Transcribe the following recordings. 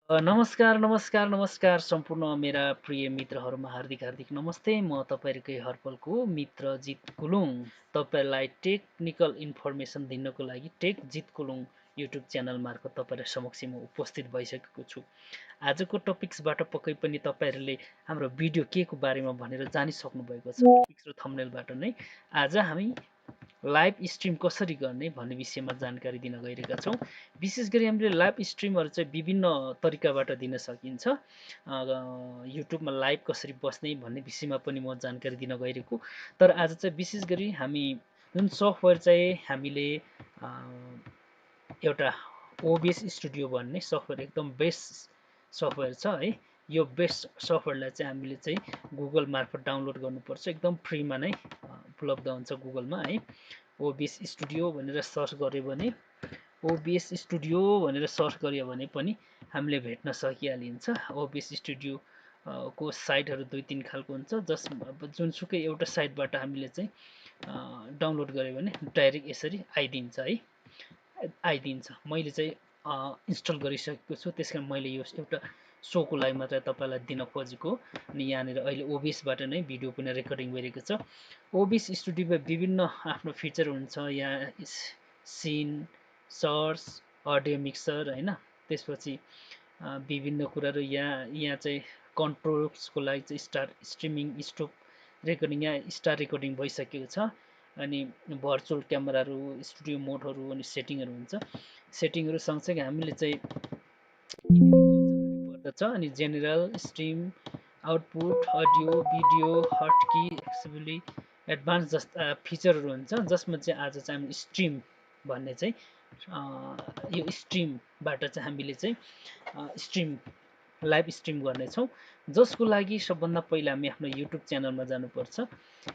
नमस्कार नमस्कार नमस्कार सम्पूर्ण मेरा प्रिय मित्रहरूमा हार्दिक हार्दिक नमस्ते। म तपाईहरुकै हरपलको मित्र जितकुलुङ। तपाईलाई टेक्निकल इन्फर्मेसन दिनको लागि टेक जितकुलुङ युट्युब च्यानल मार्फत तपाईहरु समक्ष म उपस्थित भइसकेको छु। आजको टपिक्सबाट पक्कै पनि तपाईहरुले हाम्रो भिडियो केको बारेमा भनेर जानिसक्नु भएको छ। टपिक्स र थम्बनेलबाट नै आज हामी लाइभ स्ट्रिम कसरी गर्ने भन्ने विषयमा जानकारी दिन गइरहेका छौँ। विशेष गरी हामीले लाइभ स्ट्रिमहरू चाहिँ विभिन्न तरिकाबाट दिन सकिन्छ। युट्युबमा लाइभ कसरी बस्ने भन्ने विषयमा पनि म जानकारी दिन गइरहेको। तर आज चाहिँ विशेष गरी हामी जुन सफ्टवेयर चाहिँ हामीले एउटा OBS स्टुडियो भन्ने सफ्टवेयर एकदम बेस्ट सफ्टवेयर छ है। यो बेस्ट सफ्टवेयरलाई चाहिँ हामीले चाहिँ गुगल मार्फत डाउनलोड गर्नुपर्छ। एकदम फ्रीमा नै उपलब्ध हुन्छ गुगलमा है। OBS स्टुडियो भनेर सर्च गर्यो भने OBS स्टुडियो भनेर सर्च गर्यो भने पनि हामीले भेट्न सकिहालिन्छ। OBS स्टुडियो को साइटहरू 2-3 खालको हुन्छ। जुनसुकै एउटा साइटबाट हामीले चाहिँ डाउनलोड गर्यो भने डाइरेक्ट यसरी आइदिन्छ है। मैले चाहिँ इन्स्टल गरिसकेको छु, त्यसकारण मैले यो एउटा सोको लागि मात्र तपाईलाई दिन खोजेको। अनि यहाँनिर अहिले OBSबाट नै भिडियो पनि रेकर्डिङ गरिएको छ। OBS स्टुडियोमा विभिन्न आफ्नो फिचर हुन्छ। यहाँ सिन, सर्च, अडियो मिक्सर हैन। त्यसपछि विभिन्न कुराहरू यहाँ चाहिँ कन्ट्रोल्सको लागि चाहिँ स्टार्ट स्ट्रिमिङ, स्टप रेकर्डिङ, यहाँ स्टार रेकर्डिङ भइसकेको छ। अनि भर्चुअल क्यामेराहरू, स्टुडियो मोडहरू अनि सेटिङहरू हुन्छ। सेटिङहरू सँगसँगै हामीले चाहिँ पर्दछ। अनि general, stream, output, audio, video, hotkey, accessibility, advanced जस्ता फिचरहरू हुन्छ। जसमा चाहिँ आज चाहिँ हामी स्ट्रिम भन्ने चाहिँ यो स्ट्रिमबाट चाहिँ हामीले चाहिँ स्ट्रिम लाइभ स्ट्रिम गर्नेछौँ। जसको लागि सबभन्दा पहिला हामी आफ्नो युट्युब च्यानलमा जानुपर्छ।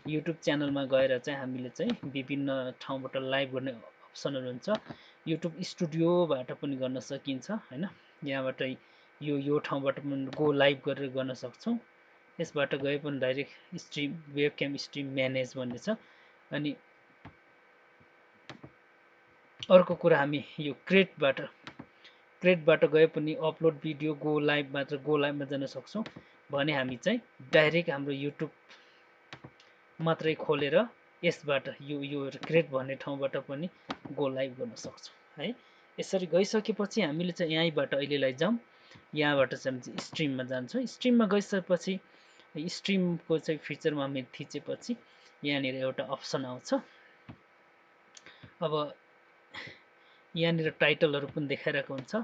युट्युब च्यानलमा गएर चाहिँ हामीले चाहिँ विभिन्न ठाउँबाट लाइभ गर्ने अप्सनहरू हुन्छ। युट्युब स्टुडियोबाट पनि गर्न सकिन्छ हैन। यहाँबाट यो ठाउँबाट पनि गो लाइभ गरेर गर्न सक्छौँ। यसबाट गए पनि डाइरेक्ट स्ट्रिम, वेबक्याम स्ट्रिम म्यानेज भन्ने छ। अनि अर्को कुरा हामी यो क्रेटबाट गए पनि अपलोड भिडियो गो लाइभ मात्र गो लाइभमा जान सक्छौँ भने हामी चाहिँ डाइरेक्ट हाम्रो युट्युब मात्रै खोलेर यसबाट यो क्रेट भन्ने ठाउँबाट पनि गो लाइभ गर्न सक्छौँ है। यसरी गइसकेपछि हामीले चाहिँ यहीँबाट अहिलेलाई जाउँ। यहाँबाट चाहिँ हामी स्ट्रिममा जान्छौँ। स्ट्रिममा गइसकेपछि स्ट्रिमको चाहिँ फिचरमा हामी थिचेपछि यहाँनिर एउटा अप्सन आउँछ। अब यहाँनिर टाइटलहरू पनि देखाइरहेको हुन्छ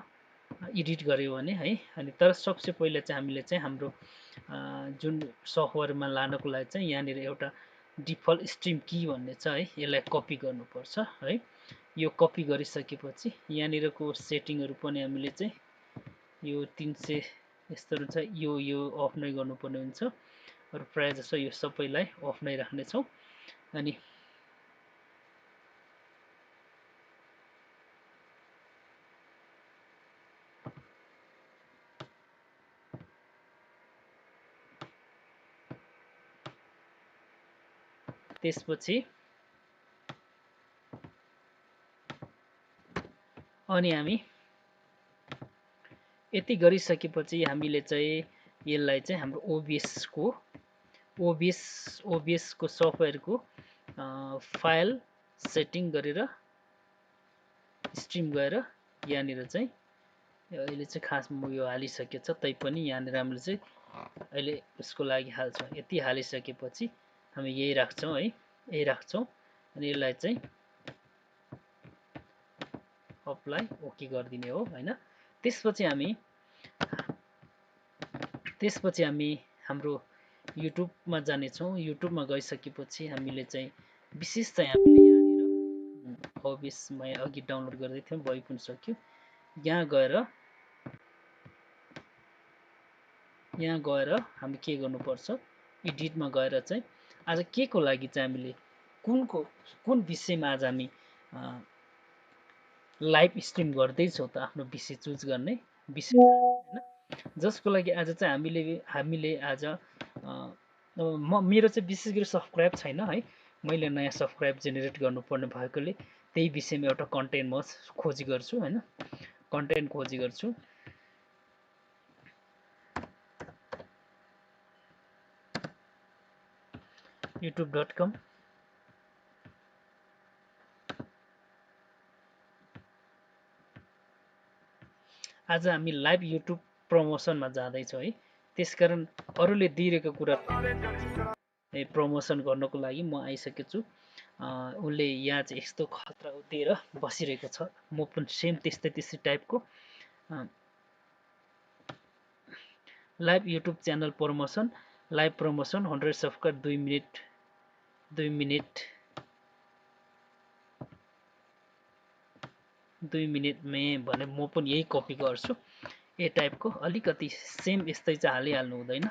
एडिट गर्यो भने है। अनि तर सबसे पहिला चाहिँ हामीले चाहिँ हाम्रो जुन सफ्टवेयरमा लानको लागि चाहिँ यहाँनिर एउटा डिफल्ट स्ट्रिम की भन्ने छ है। यसलाई कपी गर्नुपर्छ है। यो कपी गरिसकेपछि यहाँनिरको सेटिङहरू पनि हामीले चाहिँ यो 300 यस्तोहरू छ। यो अफ नै गर्नुपर्ने हुन्छ। र प्रायः जसो यो सबैलाई अफ नै राख्नेछौँ। अनि त्यसपछि हामी यति गरिसकेपछि हामीले चाहिँ यसलाई चाहिँ हाम्रो OBS को सफ्टवेयरको फाइल सेटिङ गरेर स्ट्रिम गएर यहाँनिर चाहिँ अहिले चाहिँ खासमा यो हालिसकेको छ। तैपनि यहाँनिर हामीले चाहिँ अहिले उसको लागि हाल्छौँ। यति हालिसकेपछि हामी यही राख्छौँ है। यही राख्छौँ अनि यसलाई चाहिँ अप्लाई ओके गरिदिने हो हैन। त्यसपछि हामी हाम्रो युट्युबमा जानेछौँ। युट्युबमा गइसकेपछि हामीले चाहिँ विशेष चाहिँ हामीले यहाँनिर OBSमा अघि डाउनलोड गर्दै थियौँ, भइ पनि सक्यो। यहाँ गएर हामी के गर्नुपर्छ, एडिटमा गएर चाहिँ आज के को लागि चाहिँ हामीले कुन विषयमा आज हामी लाइभ स्ट्रिम गर्दैछौँ त आफ्नो विषय चुज गर्ने विषय हैन। जसको लागि आज चाहिँ हामीले आज मेरो चाहिँ विशेष गरी सब्सक्राइब छैन है। मैले नयाँ सब्सक्राइब जेनेरेट गर्नुपर्ने भएकोले त्यही विषयमा एउटा कन्टेन्ट म खोजी गर्छु हैन। कन्टेन्ट खोजी गर्छु। youtube.com। आज हामी लाइभ युट्युब प्रमोसनमा जाँदैछौँ है, त्यसकारण अरूले दिइरहेको कुरा प्रमोसन गर्नको लागि म आइसकेको छु। उसले यहाँ चाहिँ यस्तो खतरा दिएर बसिरहेको छ, म पनि सेम त्यस्तै टाइपको live YouTube channel promotion, live promotion 100 subscribe 2 मिनटमै भने म पनि यही कपी गर्छु। ए टाइपको अलिकति सेम यस्तै चाहिँ हालिहाल्नु हुँदैन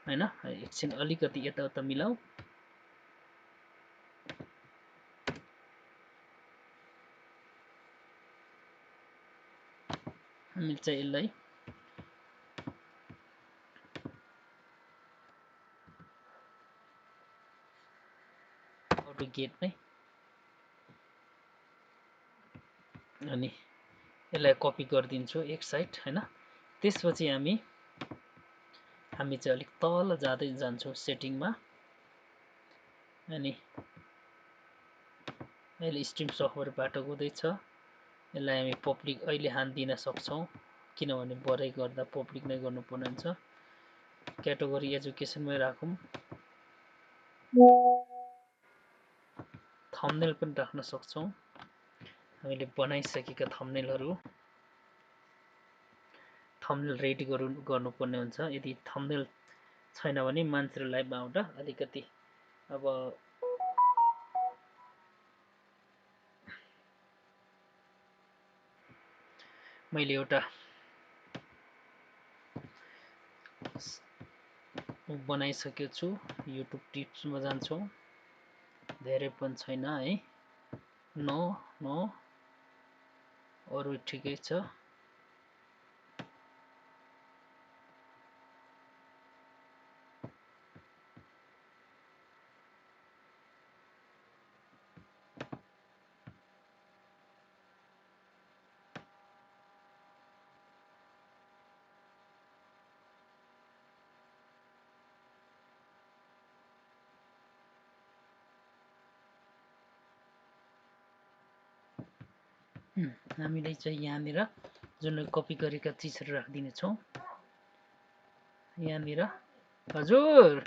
हैन। एकछिन अलिकति यताउता मिलाऊ। हामी चाहिँ यसलाई अटो गेट नै अनि यसलाई कपी गरिदिन्छु एक साइड हैन। त्यसपछि हामी चाहिँ अलिक तल जाँदै जान्छौँ सेटिङमा अनि अहिले स्ट्रिम सफ्टवेयरबाट हुँदैछ। यसलाई हामी पब्लिक अहिले हान्दिन सक्छौँ किनभने बढाइ गर्दा पब्लिक नै गर्नुपर्ने हुन्छ। क्याटेगोरी एजुकेसनमै राखौँ। थम्बनेल पनि राख्न सक्छौँ। हामीले बनाइसकेका थम्बनेलहरू थम्बनेल रेडी गर्नुपर्ने हुन्छ। यदि थम्बनेल छैन भने मान्छेले लाइभमा आउँदा अलिकति अब मैले एउटा बनाइसकेको छु। युट्युब टिप्समा जान्छौँ, धेरै पनि छैन है, नो अरू ठिकै छ। हामीले चाहिँ यहाँनिर जुन कपी गरेका चिजहरू राखिदिनेछौँ। यहाँनिर हजुर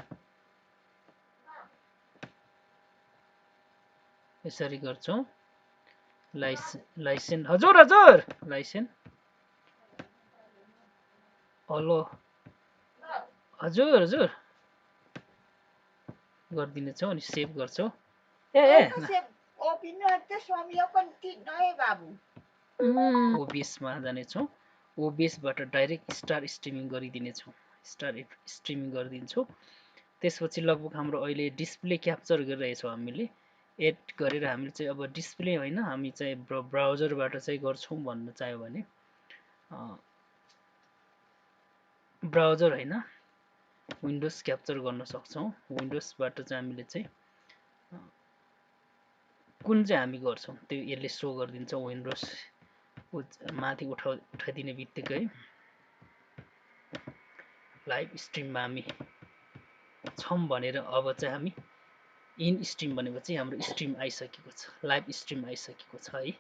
यसरी गर्छौँ। लाइसेन्स हजुर लाइसेन्स हेलो हजुर गरिदिनेछौँ अनि सेभ गर्छौँ। ओबिएसमा जानेछौँ। ओबिएसबाट डाइरेक्ट स्टार स्ट्रिमिङ गरिदिनेछौँ। त्यसपछि लगभग हाम्रो अहिले डिस्प्ले क्याप्चर गरिरहेछौँ हामीले एड गरेर। हामीले चाहिँ अब डिस्प्ले होइन, हामी चाहिँ ब्राउजरबाट चाहिँ गर्छौँ भन्न चाह्यो भने ब्राउजर होइन विन्डोज क्याप्चर गर्न सक्छौँ। विन्डोजबाट चाहिँ हामीले चाहिँ कुन चाहिँ हामी गर्छौँ त्यो यसले सो गरिदिन्छ। विन्डोज माथि उठाइदिने बित्तिकै लाइभ स्ट्रिममा हामी छौँ भनेर अब चाहिँ हामी इन स्ट्रिम भनेपछि हाम्रो स्ट्रिम आइसकेको छ, लाइभ स्ट्रिम आइसकेको छ है।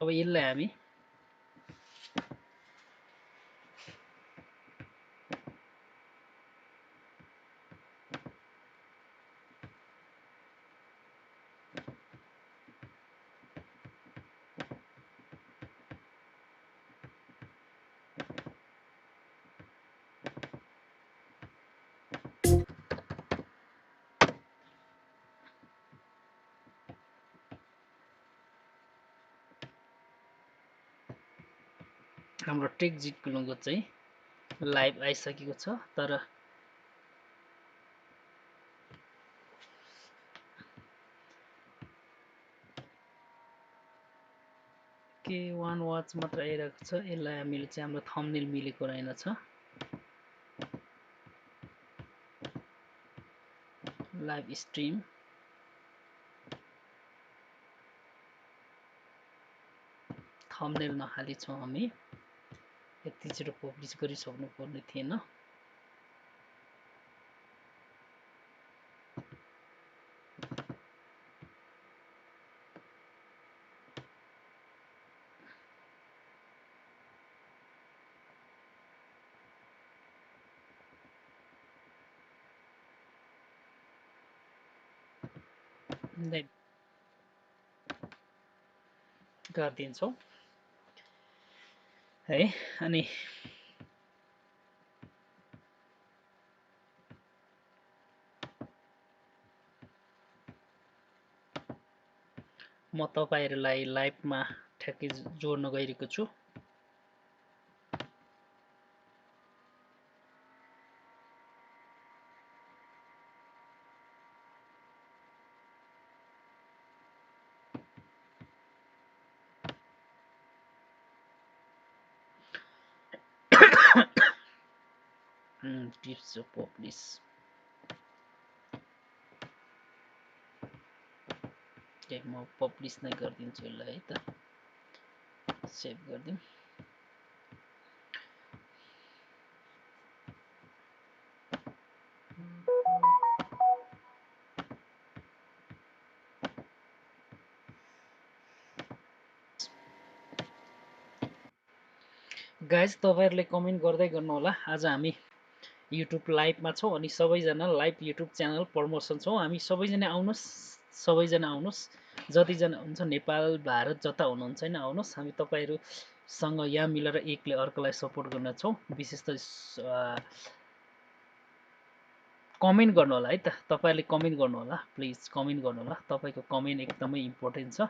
अब यसलाई हामी हाम्रो टेक जिटकुलुङको चाहिँ लाइभ आइसकेको छ। तर के 1 वाच मात्र आइरहेको छ। यसलाई हामीले चाहिँ हाम्रो थम्बनेल मिलेको रहेनछ। लाइभ स्ट्रिम थम्बनेल नहाली छौँ हामी यति छिटो पब्लिस गरिसक्नु पर्ने थिएन गरिदिन्छौँ है अनि म तपाईहरुलाई लाइभमा ठ्याक्कै जोड्न गइरहेको छु टिप्स पब्लिस म पब्लिस नै गरिदिन्छु यसलाई है त सेभ गरिदिउँ गाइज तपाईहरुले कमेन्ट गर्दै गर्नु होला आज हामी युट्युब लाइभमा छौँ अनि सबैजना लाइभ युट्युब च्यानल प्रमोसन छौँ हामी सबैजना आउनुस् जतिजना हुन्छ नेपाल भारत जता हुनुहुन्छ हैन आउनुस् हामी तपाईहरुसँग यहाँ मिलेर एकले अर्कोलाई सपोर्ट गर्न छौँ विशेष त कमेन्ट गर्नु होला है त तपाईहरुले कमेन्ट गर्नु होला प्लिज कमेन्ट गर्नु होला तपाईको कमेन्ट एकदमै इम्पोर्टेन्ट छ